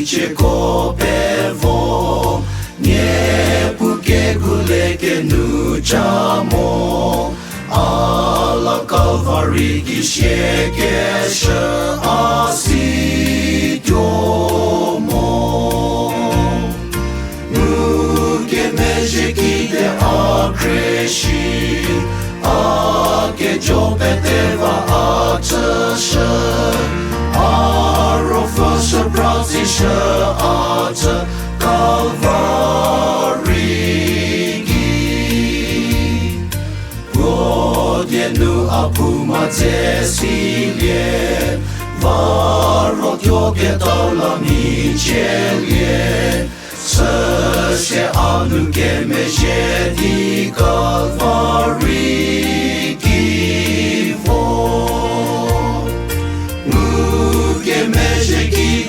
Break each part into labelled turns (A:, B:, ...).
A: ce copevo nie puke guleke nu chamo alla calvary gisheke sha asi domo nuke meje kide a creshi a ke jopeteva a tsha Arofasha Brazisha Ata Calvary Godienu Apuma Tesilie Varot Yogetola Michelie Sășe Anuke Mejedi Calvary Givo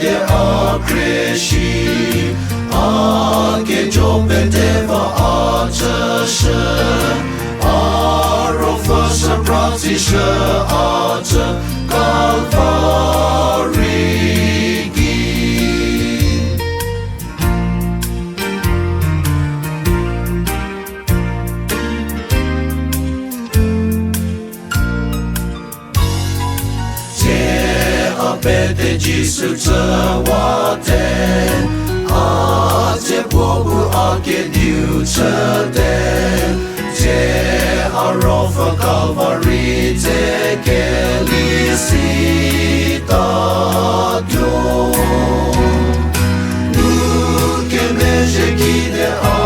A: de a creși, a che jopeteva a cășă, a rofă să prațișă a că Calvary ghi. Pete Jisu tsawate a te bobu a ke diu tsate te arofa Calvary te kelisita dio nu ke meje kide a